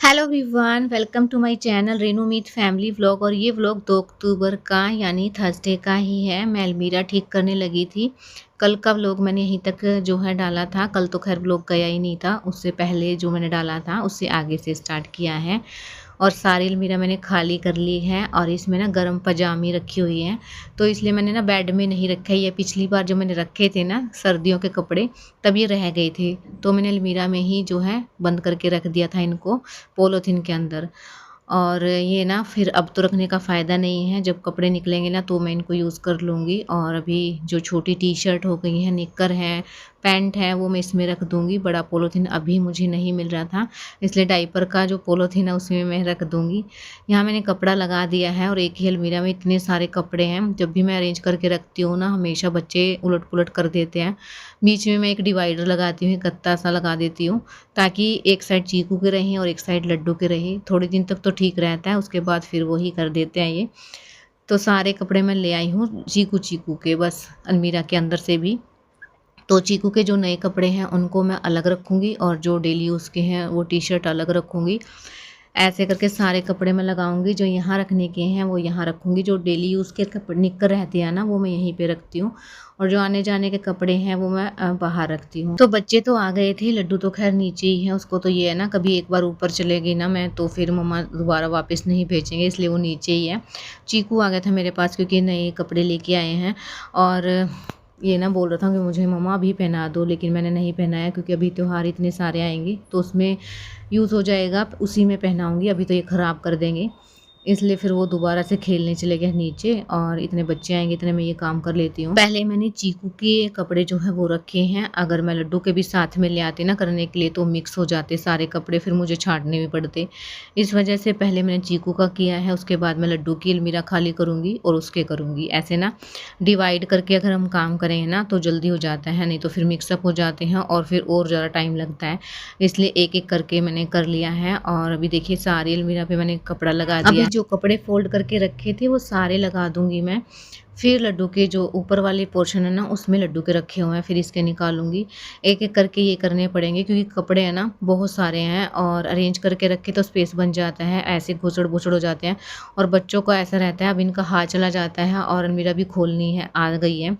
Hello everyone, welcome to my channel Renu Meet family vlog. और ये vlog 2 अक्टूबर का यानी थर्सडे का ही है। मैं अलमीरा ठीक करने लगी थी। कल का व्लॉग मैंने यहीं तक जो है डाला था। कल तो खैर व्लॉग गया ही नहीं था, उससे पहले जो मैंने डाला था उससे आगे से स्टार्ट किया है। और सारी अलमीरा मैंने खाली कर ली है और इसमें ना गर्म पजामी रखी हुई है। तो इसलिए मैंने ना बेड में नहीं रखा है। ये पिछली बार जो मैंने रखे थे ना सर्दियों के कपड़े, तब ये रह गए थे, तो मैंने अलमीरा में ही जो है बंद करके रख दिया था इनको पॉलीथीन के अंदर। और ये ना फिर अब तो रखने का फ़ायदा नहीं है, जब कपड़े निकलेंगे ना तो मैं इनको यूज़ कर लूँगी। और अभी जो छोटी टी-शर्ट हो गई है, निक्कर है, पैंट है, वो मैं इसमें रख दूँगी। बड़ा पॉलीथीन अभी मुझे नहीं मिल रहा था, इसलिए डायपर का जो पॉलीथीन है उसमें मैं रख दूँगी। यहाँ मैंने कपड़ा लगा दिया है और एक ही अलमीरा में इतने सारे कपड़े हैं। जब भी मैं अरेंज करके रखती हूँ ना, हमेशा बच्चे उलट-पुलट कर देते हैं। बीच में मैं एक डिवाइडर लगाती हूँ, एक गत्ता सा लगा देती हूँ, ताकि एक साइड चीकू के रहें और एक साइड लड्डू के रहे। थोड़े दिन तक तो ठीक रहता है, उसके बाद फिर वही कर देते हैं ये। तो सारे कपड़े मैं ले आई हूँ चीकू-चीकू के, बस अलमीरा के अंदर से भी। तो चीकू के जो नए कपड़े हैं उनको मैं अलग रखूँगी और जो डेली यूज़ के हैं वो टी-शर्ट अलग रखूँगी। ऐसे करके सारे कपड़े मैं लगाऊँगी। जो यहाँ रखने के हैं वो यहाँ रखूँगी। जो डेली यूज़ के निक्कर रहते हैं ना, वो मैं यहीं पे रखती हूँ। और जो आने-जाने के कपड़े हैं वो मैं बाहर रखती हूँ। तो बच्चे तो आ गए थे, लड्डू तो ख़ैर नीचे ही है। उसको तो ये है ना, कभी एक बार ऊपर चले गई ना मैं, तो फिर मम्मा दोबारा वापस नहीं भेजेंगे, इसलिए वो नीचे ही है। चीकू आ गया था मेरे पास क्योंकि नए कपड़े लेके आए हैं। और ये ना बोल रहा था कि मुझे मम्मा अभी पहना दो, लेकिन मैंने नहीं पहनाया क्योंकि अभी त्योहार इतने सारे आएंगे तो उसमें यूज़ हो जाएगा, उसी में पहनाऊँगी। अभी तो ये ख़राब कर देंगे, इसलिए फिर वो दोबारा से खेलने चले गए नीचे। और इतने बच्चे आएँगे, इतने में ये काम कर लेती हूँ। पहले मैंने चीकू के कपड़े जो है वो रखे हैं। अगर मैं लड्डू के भी साथ में ले आती ना करने के लिए तो मिक्स हो जाते सारे कपड़े, फिर मुझे छाँटने भी पड़ते। इस वजह से पहले मैंने चीकू का किया है, उसके बाद मैं लड्डू की अलमीरा खाली करूँगी और उसके करूँगी। ऐसे ना डिवाइड करके अगर हम काम करें ना तो जल्दी हो जाता है, नहीं तो फिर मिक्सअप हो जाते हैं और फिर और ज़्यादा टाइम लगता है। इसलिए एक-एक करके मैंने कर लिया है। और अभी देखिए सारी अलमीरा पे मैंने कपड़ा लगा दिया। अभी जो कपड़े फ़ोल्ड करके रखे थे वो सारे लगा दूँगी मैं। फिर लड्डू के जो ऊपर वाले पोर्शन है ना, उसमें लड्डू के रखे हुए हैं, फिर इसके निकालूँगी। एक-एक करके ये करने पड़ेंगे क्योंकि कपड़े हैं ना बहुत सारे हैं और अरेंज करके रखे तो स्पेस बन जाता है, ऐसे घुसड़-मुसड़ हो जाते हैं। और बच्चों को ऐसा रहता है अब इनका हाथ चला जाता है और अलमीरा भी खोलनी है, आ गई है।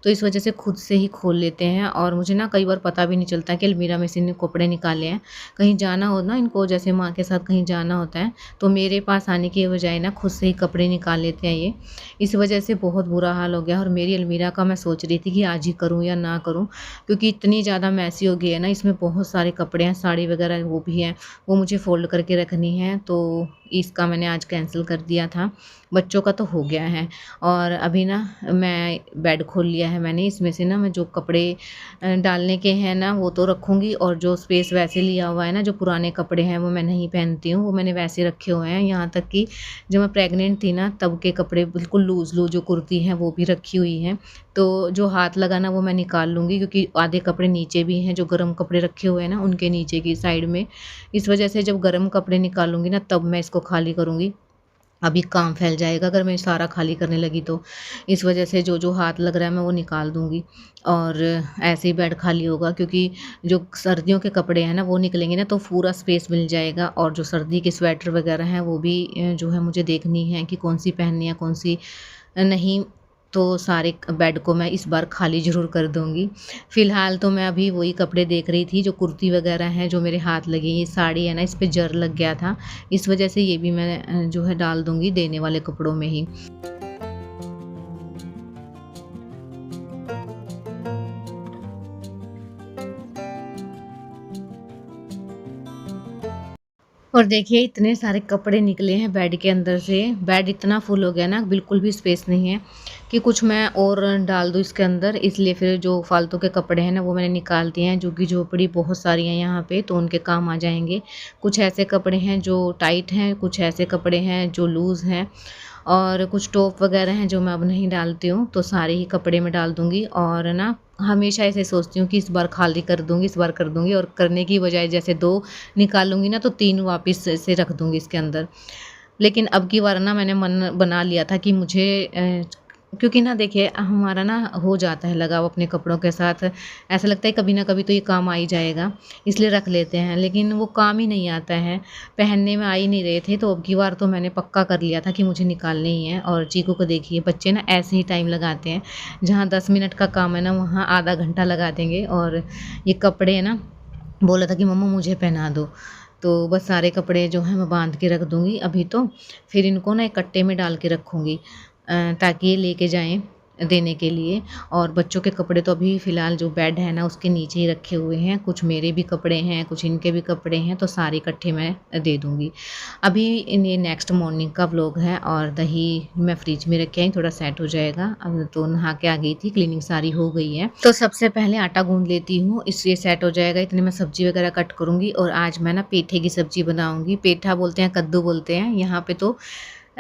तो इस वजह से खुद से ही खोल लेते हैं और मुझे ना कई बार पता भी नहीं चलता कि अलमीरा में से इन्हें कपड़े निकाले हैं। कहीं जाना हो ना इनको, जैसे माँ के साथ कहीं जाना होता है, तो मेरे पास आने की बजाय ना खुद से ही कपड़े निकाल लेते हैं ये। इस वजह से बहुत बुरा हाल हो गया और मेरी अलमीरा का मैं सोच रही थी कि आज ही करूँ या ना करूँ, क्योंकि इतनी ज़्यादा मैसी हो गई है ना, इसमें बहुत सारे कपड़े हैं, साड़ी वगैरह वो भी हैं, वो मुझे फ़ोल्ड करके रखनी है। तो इसका मैंने आज कैंसिल कर दिया था। बच्चों का तो हो गया है। और अभी ना मैं बेड खोल लिया है मैंने, इसमें से ना मैं जो कपड़े डालने के हैं ना वो तो रखूँगी, और जो स्पेस वैसे लिया हुआ है ना, जो पुराने कपड़े हैं वो मैं नहीं पहनती हूँ, वो मैंने वैसे रखे हुए हैं। यहाँ तक कि जब मैं प्रेग्नेंट थी ना तब के कपड़े बिल्कुल लूज़ लूज़ जो कुर्ती हैं वो भी रखी हुई हैं। तो जो हाथ लगा ना वो मैं निकाल लूँगी, क्योंकि आधे कपड़े नीचे भी हैं, जो गर्म कपड़े रखे हुए हैं ना उनके नीचे की साइड में। इस वजह से जब गर्म कपड़े निकालूँगी ना तब मैं इसको खाली करूँगी। अभी काम फैल जाएगा अगर मैं सारा खाली करने लगी तो। इस वजह से जो-जो हाथ लग रहा है मैं वो निकाल दूँगी और ऐसे ही बेड खाली होगा, क्योंकि जो सर्दियों के कपड़े हैं ना वो निकलेंगे ना तो पूरा स्पेस मिल जाएगा। और जो सर्दी के स्वेटर वगैरह हैं वो भी जो है मुझे देखनी है कि कौन-सी पहननी है, कौन-सी नहीं। तो सारे बेड को मैं इस बार खाली ज़रूर कर दूँगी। फ़िलहाल तो मैं अभी वही कपड़े देख रही थी, जो कुर्ती वगैरह हैं जो मेरे हाथ लगी। ये साड़ी है ना, इस पे ज़र लग गया था, इस वजह से ये भी मैं जो है डाल दूँगी देने वाले कपड़ों में ही। और देखिए इतने सारे कपड़े निकले हैं बेड के अंदर से। बेड इतना फुल हो गया ना, बिल्कुल भी स्पेस नहीं है कि कुछ मैं और डाल दूँ इसके अंदर। इसलिए फिर जो फालतू के कपड़े हैं ना वो मैंने निकाल दिए हैं। झुग्गी-झोपड़ी बहुत सारी हैं यहाँ पे, तो उनके काम आ जाएँगे। कुछ ऐसे कपड़े हैं जो टाइट हैं, कुछ ऐसे कपड़े हैं जो लूज़ हैं, और कुछ टॉप वगैरह हैं जो मैं अब नहीं डालती हूँ, तो सारे ही कपड़े मैं डाल दूँगी। और ना हमेशा ऐसे सोचती हूँ कि इस बार खाली कर दूँगी, इस बार कर दूँगी, और करने की बजाय जैसे 2 निकालूँगी ना तो 3 वापस से रख दूँगी इसके अंदर। लेकिन अब की बार ना मैंने मन बना लिया था कि मुझे क्योंकि ना देखिए हमारा ना हो जाता है लगाव अपने कपड़ों के साथ। ऐसा लगता है कभी ना कभी तो ये काम आ ही जाएगा, इसलिए रख लेते हैं, लेकिन वो काम ही नहीं आता है। पहनने में आ ही नहीं रहे थे, तो अब की बार तो मैंने पक्का कर लिया था कि मुझे निकालने ही है। और चीकू को देखिए, बच्चे ना ऐसे ही टाइम लगाते हैं, जहाँ 10 मिनट का काम है ना वहाँ आधा घंटा लगा देंगे। और ये कपड़े है ना, बोला था कि मम्मा मुझे पहना दो, तो बस सारे कपड़े जो हैं मैं बांध के रख दूँगी अभी तो। फिर इनको ना एक कट्टे में डाल के रखूँगी, ताकि ये लेके जाएँ देने के लिए। और बच्चों के कपड़े तो अभी फ़िलहाल जो बेड है ना उसके नीचे ही रखे हुए हैं। कुछ मेरे भी कपड़े हैं, कुछ इनके भी कपड़े हैं, तो सारे इकट्ठे मैं दे दूँगी। अभी ये नेक्स्ट मॉर्निंग का व्लॉग है। और दही मैं फ्रिज में रख के आई, थोड़ा सेट हो जाएगा। अब तो नहा के आ गई थी, क्लीनिंग सारी हो गई है। तो सबसे पहले आटा गूँध लेती हूँ, इसलिए सेट हो जाएगा। इतने में सब्ज़ी वगैरह कट करूँगी। और आज मैं ना पेठे की सब्ज़ी बनाऊँगी। पेठा बोलते हैं, कद्दू बोलते हैं, यहाँ पे तो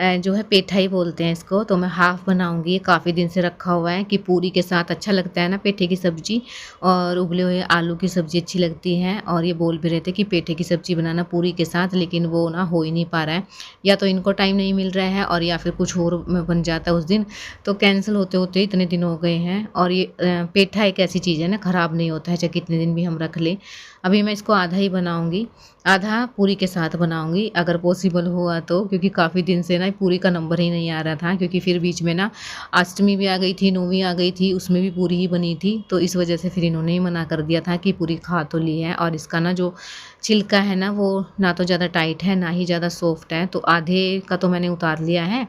जो है पेठा ही बोलते हैं इसको। तो मैं हाफ़ बनाऊँगी, ये काफ़ी दिन से रखा हुआ है कि पूरी के साथ अच्छा लगता है ना पेठे की सब्ज़ी। और उबले हुए आलू की सब्ज़ी अच्छी लगती है। और ये बोल भी रहे थे कि पेठे की सब्ज़ी बनाना पूरी के साथ, लेकिन वो ना हो ही नहीं पा रहा है। या तो इनको टाइम नहीं मिल रहा है, और या फिर कुछ और बन जाता है उस दिन, तो कैंसिल होते-होते इतने दिन हो गए हैं। और ये पेठा एक ऐसी चीज़ है ना, ख़राब नहीं होता है चाहे कितने दिन भी हम रख लें। अभी मैं इसको आधा ही बनाऊँगी, आधा पूरी के साथ बनाऊँगी अगर पॉसिबल हुआ तो, क्योंकि काफ़ी दिन से ना पूरी का नंबर ही नहीं आ रहा था। क्योंकि फिर बीच में ना अष्टमी भी आ गई थी, नौवीं आ गई थी, उसमें भी पूरी ही बनी थी। तो इस वजह से फिर इन्होंने ही मना कर दिया था कि पूरी खा तो ली है। और इसका ना जो छिलका है ना, वो ना तो ज़्यादा टाइट है, ना ही ज़्यादा सॉफ्ट है। तो आधे का तो मैंने उतार लिया है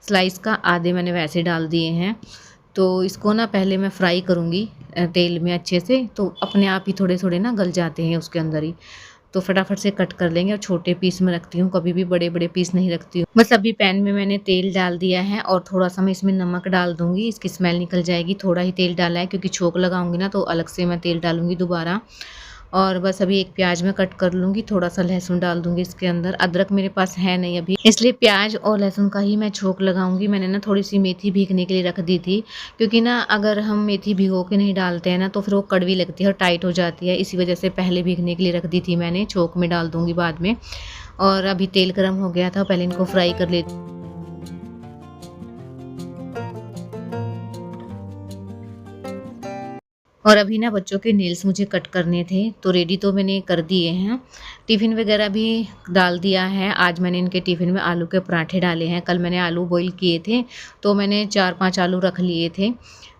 स्लाइस का, आधे मैंने वैसे डाल दिए हैं। तो इसको ना पहले मैं फ्राई करूँगी तेल में अच्छे से, तो अपने आप ही थोड़े-थोड़े ना गल जाते हैं उसके अंदर ही। तो फटाफट से कट कर लेंगे। और छोटे पीस में रखती हूँ, कभी भी बड़े-बड़े पीस नहीं रखती हूँ। बस अभी पैन में मैंने तेल डाल दिया है, और थोड़ा-सा मैं इसमें नमक डाल दूँगी, इसकी स्मेल निकल जाएगी। थोड़ा ही तेल डाला है, क्योंकि छोंक लगाऊँगी ना तो अलग से मैं तेल डालूँगी दोबारा। और बस अभी एक प्याज मैं कट कर लूँगी, थोड़ा-सा लहसुन डाल दूँगी इसके अंदर। अदरक मेरे पास है नहीं अभी, इसलिए प्याज और लहसुन का ही मैं छोंक लगाऊँगी। मैंने ना थोड़ी-सी मेथी भीगने के लिए रख दी थी, क्योंकि ना अगर हम मेथी भिगो के नहीं डालते हैं ना तो फिर वो कड़वी लगती है और टाइट हो जाती है। इसी वजह से पहले भीगने के लिए रख दी थी मैंने, छोंक में डाल दूँगी बाद में। और अभी तेल गरम हो गया था, पहले इनको फ्राई कर लेती। और अभी ना बच्चों के नेल्स मुझे कट करने थे, तो रेडी तो मैंने कर दिए हैं। टिफ़िन वगैरह भी डाल दिया है। आज मैंने इनके टिफ़िन में आलू के पराठे डाले हैं। कल मैंने आलू बॉईल किए थे, तो मैंने 4-5 आलू रख लिए थे।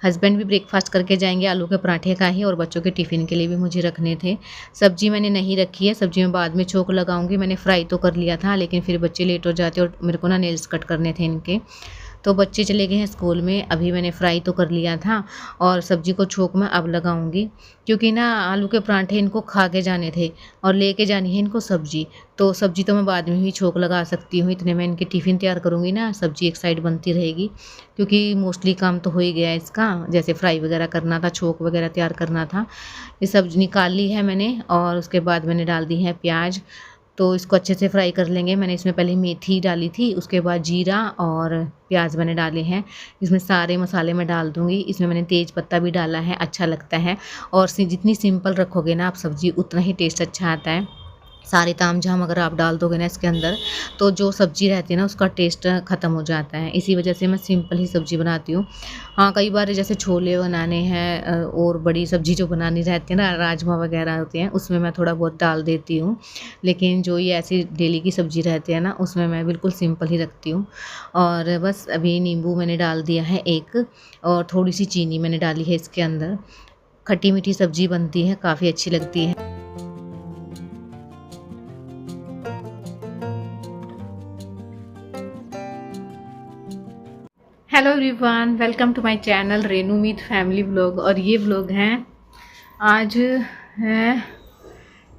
हस्बैंड भी ब्रेकफ़ास्ट करके जाएँगे आलू के पराठे का ही, और बच्चों के टिफ़िन के लिए भी मुझे रखने थे। सब्ज़ी मैंने नहीं रखी है, सब्ज़ी में बाद में छोंक लगाऊँगी। मैंने फ्राई तो कर लिया था, लेकिन फिर बच्चे लेट हो जाते और मेरे को ना नेल्स कट करने थे इनके। तो बच्चे चले गए हैं स्कूल में। अभी मैंने फ्राई तो कर लिया था, और सब्ज़ी को छोंक मैं अब लगाऊंगी, क्योंकि ना आलू के पराठे इनको खा के जाने थे और लेके जानी है इनको सब्ज़ी। तो सब्ज़ी तो मैं बाद में भी छोंक लगा सकती हूँ। इतने में इनके टिफ़िन तैयार करूँगी ना, सब्ज़ी एक साइड बनती रहेगी, क्योंकि मोस्टली काम तो हो ही गया है इसका। जैसे फ्राई वगैरह करना था, छोंक वगैरह तैयार करना था। ये सब्ज़ी निकाल ली है मैंने, और उसके बाद मैंने डाल दी है प्याज। तो इसको अच्छे से फ्राई कर लेंगे। मैंने इसमें पहले मेथी डाली थी, उसके बाद जीरा और प्याज मैंने डाले हैं। इसमें सारे मसाले मैं डाल दूँगी। इसमें मैंने तेज पत्ता भी डाला है, अच्छा लगता है। और जितनी सिंपल रखोगे ना आप सब्ज़ी, उतना ही टेस्ट अच्छा आता है। सारे तामझाम अगर आप डाल दोगे ना इसके अंदर, तो जो सब्ज़ी रहती है ना उसका टेस्ट ख़त्म हो जाता है। इसी वजह से मैं सिंपल ही सब्ज़ी बनाती हूँ। हाँ, कई बार जैसे छोले बनाने हैं, और बड़ी सब्ज़ी जो बनानी रहती है ना, राजमा वग़ैरह होते हैं, उसमें मैं थोड़ा बहुत डाल देती हूँ। लेकिन जो ये ऐसी डेली की सब्ज़ी रहती है ना, उसमें मैं बिल्कुल सिंपल ही रखती हूँ। और बस अभी नींबू मैंने डाल दिया है एक, और थोड़ी-सी चीनी मैंने डाली है इसके अंदर। खट्टी-मीठी सब्ज़ी बनती है, काफ़ी अच्छी लगती है। Hello everyone, welcome to my channel Renu Meet family vlog. और ये व्लॉग हैं, आज है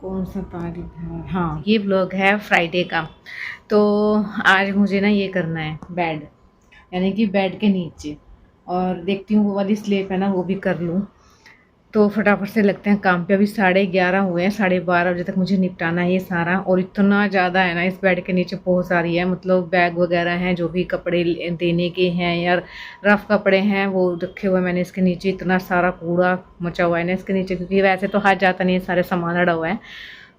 कौन सा तारीख है, हाँ ये व्लॉग है फ्राइडे का। तो आज मुझे ना ये करना है बेड, यानी कि बेड के नीचे, और देखती हूँ वो वाली स्लेप है ना वो भी कर लूँ। तो फटाफट से लगते हैं काम पे। अभी 11:30 हुए हैं, 12:30 बजे तक मुझे निपटाना है ये सारा। और इतना ज़्यादा है ना इस बेड के नीचे, बहुत सारी है, मतलब बैग वगैरह हैं, जो भी कपड़े देने के हैं यार, रफ़ कपड़े हैं वो रखे हुए मैंने इसके नीचे। इतना सारा कूड़ा मचा हुआ है ना इसके नीचे, क्योंकि वैसे तो हाथ जाता नहीं है, सारे सामान अड़ा हुआ है।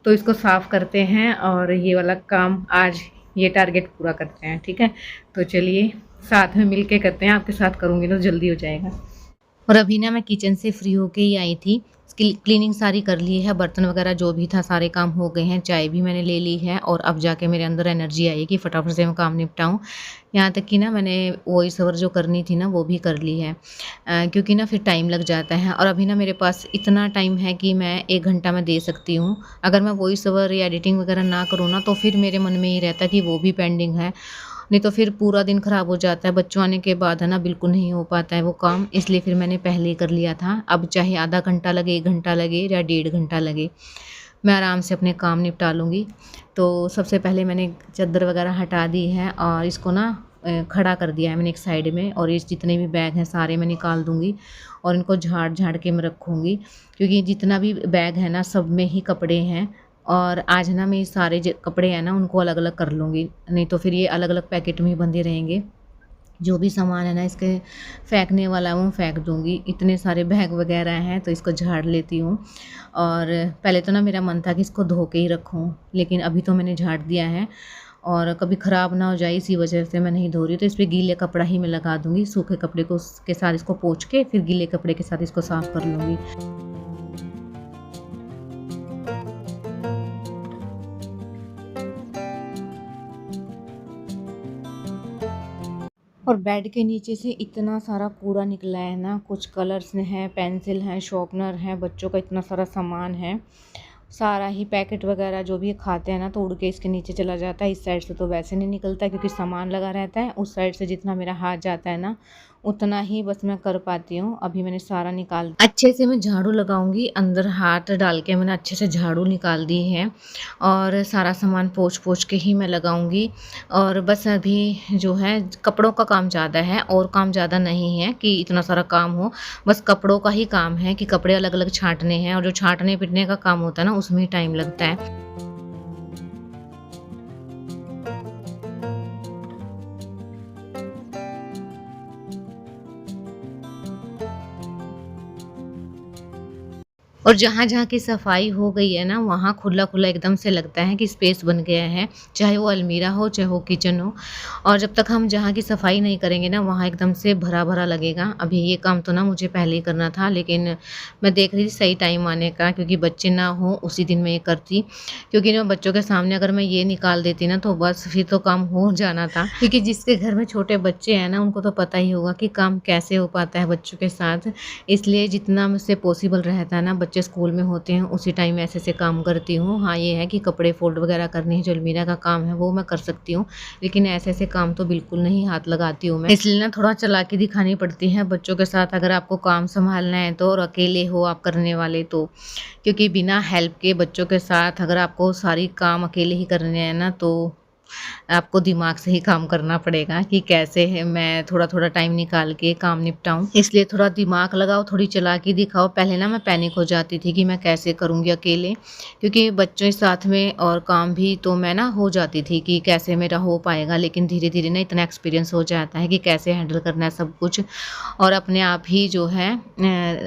तो इसको साफ़ करते हैं, और ये वाला काम आज ये टारगेट पूरा करते हैं, ठीक है। तो चलिए साथ में मिल के करते हैं, आपके साथ करूँगी तो जल्दी हो जाएगा। और अभी ना मैं किचन से फ्री होके ही आई थी, क्लीनिंग सारी कर ली है, बर्तन वगैरह जो भी था सारे काम हो गए हैं, चाय भी मैंने ले ली है और अब जाके मेरे अंदर एनर्जी आई कि फटाफट से मैं काम निपटाऊँ। यहाँ तक कि ना मैंने वॉइस ओवर जो करनी थी ना वो भी कर ली है, क्योंकि ना फिर टाइम लग जाता है और अभी ना मेरे पास इतना टाइम है कि मैं 1 घंटा मैं दे सकती हूँ। अगर मैं वॉइस ओवर या एडिटिंग वगैरह ना करूँ ना तो फिर मेरे मन में ये रहता है कि वो भी पेंडिंग है, नहीं तो फिर पूरा दिन ख़राब हो जाता है। बच्चों आने के बाद है ना बिल्कुल नहीं हो पाता है वो काम, इसलिए फिर मैंने पहले ही कर लिया था। अब चाहे आधा घंटा लगे, 1 घंटा लगे या 1.5 घंटा लगे, मैं आराम से अपने काम निपटा लूँगी। तो सबसे पहले मैंने चद्दर वगैरह हटा दी है और इसको ना खड़ा कर दिया है मैंने एक साइड में, और ये जितने भी बैग हैं सारे मैं निकाल दूँगी और इनको झाड़-झाड़ के मैं रखूँगी, क्योंकि जितना भी बैग है ना सब में ही कपड़े हैं। और आज ना मैं ये सारे कपड़े हैं ना उनको अलग-अलग कर लूँगी, नहीं तो फिर ये अलग-अलग पैकेट में ही बंधे रहेंगे। जो भी सामान है ना इसके फेंकने वाला है वो फेंक दूँगी। इतने सारे बैग वगैरह हैं तो इसको झाड़ लेती हूँ। और पहले तो ना मेरा मन था कि इसको धो के ही रखूँ, लेकिन अभी तो मैंने झाड़ दिया है और कभी ख़राब ना हो जाए इसी वजह से मैं नहीं धो रही हूँ। तो इस पे गीले कपड़ा ही मैं लगा दूँगी, सूखे कपड़े को उसके साथ इसको पोंछ के फिर गीले कपड़े के साथ इसको साफ़ कर लूँगी। और बेड के नीचे से इतना सारा कूड़ा निकला है ना, कुछ कलर्स हैं, पेंसिल हैं, शॉर्पनर हैं, बच्चों का इतना सारा सामान है। सारा ही पैकेट वगैरह जो भी खाते हैं ना तो उड़ के इसके नीचे चला जाता है। इस साइड से तो वैसे नहीं निकलता क्योंकि सामान लगा रहता है। उस साइड से जितना मेरा हाथ जाता है ना उतना ही बस मैं कर पाती हूँ। अभी मैंने सारा निकाल अच्छे से मैं झाड़ू लगाऊंगी, अंदर हाथ डाल के मैंने अच्छे से झाड़ू निकाल दी है और सारा सामान पोंछ पोंछ के ही मैं लगाऊंगी। और बस अभी जो है कपड़ों का काम ज़्यादा है और काम ज़्यादा नहीं है कि इतना सारा काम हो, बस कपड़ों का ही काम है कि कपड़े अलग अलग छांटने हैं, और जो छांटने पीटने का काम होता है ना उसमें ही टाइम लगता है। और जहाँ-जहाँ की सफाई हो गई है ना, वहाँ खुला-खुला एकदम से लगता है कि स्पेस बन गया है, चाहे वो अलमीरा हो, चाहे वो किचन हो। और जब तक हम जहाँ की सफाई नहीं करेंगे ना, वहाँ एकदम से भरा-भरा लगेगा। अभी ये काम तो ना मुझे पहले ही करना था, लेकिन मैं देख रही थी सही टाइम आने का, क्योंकि बच्चे ना हों उसी दिन मैं ये करती। क्योंकि ना बच्चों के सामने अगर मैं ये निकाल देती ना, तो बस फिर तो काम हो जाना था। क्योंकि जिसके घर में छोटे बच्चे हैं ना, उनको तो पता ही होगा कि काम कैसे हो पाता है बच्चों के साथ। इसलिए जितना मुझसे पॉसिबल रहता है ना, बच्चे स्कूल में होते हैं उसी टाइम ऐसे-ऐसे काम करती हूँ। हाँ, ये है कि कपड़े फ़ोल्ड वगैरह करने हैं, जो अलमीरा का काम है वो मैं कर सकती हूँ, लेकिन ऐसे-ऐसे काम तो बिल्कुल नहीं हाथ लगाती हूँ मैं। इसलिए ना थोड़ा चालाकी दिखानी पड़ती है बच्चों के साथ अगर आपको काम सँभालना है तो, और अकेले हो आप करने वाले तो। क्योंकि बिना हेल्प के बच्चों के साथ अगर आपको सारी काम अकेले ही करने हैं ना, तो आपको दिमाग से ही काम करना पड़ेगा कि कैसे है मैं थोड़ा-थोड़ा टाइम निकाल के काम निपटाऊँ। इसलिए थोड़ा दिमाग लगाओ, थोड़ी चालाकी दिखाओ। पहले ना मैं पैनिक हो जाती थी कि मैं कैसे करूँगी अकेले, क्योंकि बच्चों के साथ में और काम भी तो मैं ना हो जाती थी कि कैसे मेरा हो पाएगा। लेकिन धीरे-धीरे ना इतना एक्सपीरियंस हो जाता है कि कैसे हैंडल करना है सब कुछ, और अपने आप ही जो है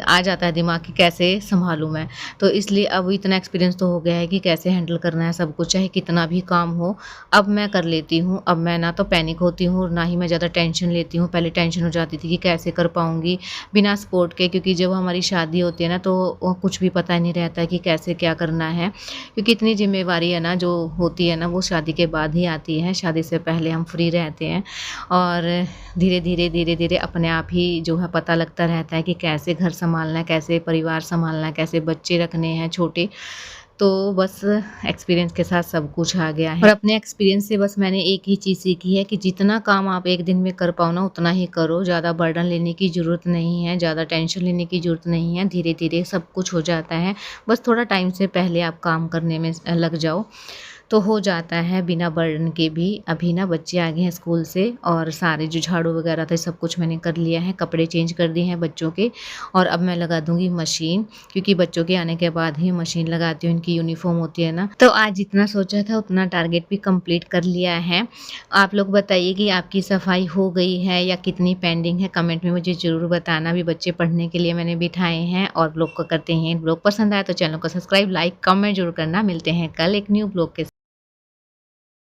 आ जाता है दिमाग कि कैसे सँभालूँ मैं। तो इसलिए अब इतना एक्सपीरियंस तो हो गया है कि कैसे हैंडल करना है सब कुछ, चाहे कितना भी काम हो। अब मैं कर लेती हूँ, अब मैं ना तो पैनिक होती हूँ और ना ही मैं ज़्यादा टेंशन लेती हूँ। पहले टेंशन हो जाती थी कि कैसे कर पाऊँगी बिना सपोर्ट के, क्योंकि जब हमारी शादी होती है ना तो कुछ भी पता नहीं रहता है कि कैसे क्या करना है, क्योंकि इतनी ज़िम्मेवारी है ना जो होती है ना वो शादी के बाद ही आती है। शादी से पहले हम फ्री रहते हैं और धीरे-धीरे अपने आप ही जो है पता लगता रहता है कि कैसे घर सँभालना है, कैसे परिवार सँभालना है, कैसे बच्चे रखने हैं छोटे। तो बस एक्सपीरियंस के साथ सब कुछ आ गया है, और अपने एक्सपीरियंस से बस मैंने एक ही चीज़ सीखी है कि जितना काम आप एक दिन में कर पाओ ना उतना ही करो। ज़्यादा बर्डन लेने की ज़रूरत नहीं है, ज़्यादा टेंशन लेने की ज़रूरत नहीं है। धीरे-धीरे सब कुछ हो जाता है। बस थोड़ा टाइम से पहले आप काम करने में लग जाओ तो हो जाता है बिना बर्डन के भी। अभी ना बच्चे आ गए हैं स्कूल से और सारे जो झाड़ू वगैरह थे सब कुछ मैंने कर लिया है, कपड़े चेंज कर दिए हैं बच्चों के, और अब मैं लगा दूँगी मशीन, क्योंकि बच्चों के आने के बाद ही मशीन लगाती हूँ, इनकी यूनिफ़ॉर्म होती है ना। तो आज जितना सोचा था उतना टारगेट भी कंप्लीट कर लिया है। आप लोग बताइए कि आपकी सफाई हो गई है या कितनी पेंडिंग है, कमेंट में मुझे ज़रूर बताना। अभी बच्चे पढ़ने के लिए मैंने बिठाए हैं और ब्लॉग को करते हैं। ब्लॉग पसंद आया तो चैनल को सब्सक्राइब, लाइक, कमेंट ज़रूर करना। मिलते हैं कल एक न्यू ब्लॉग के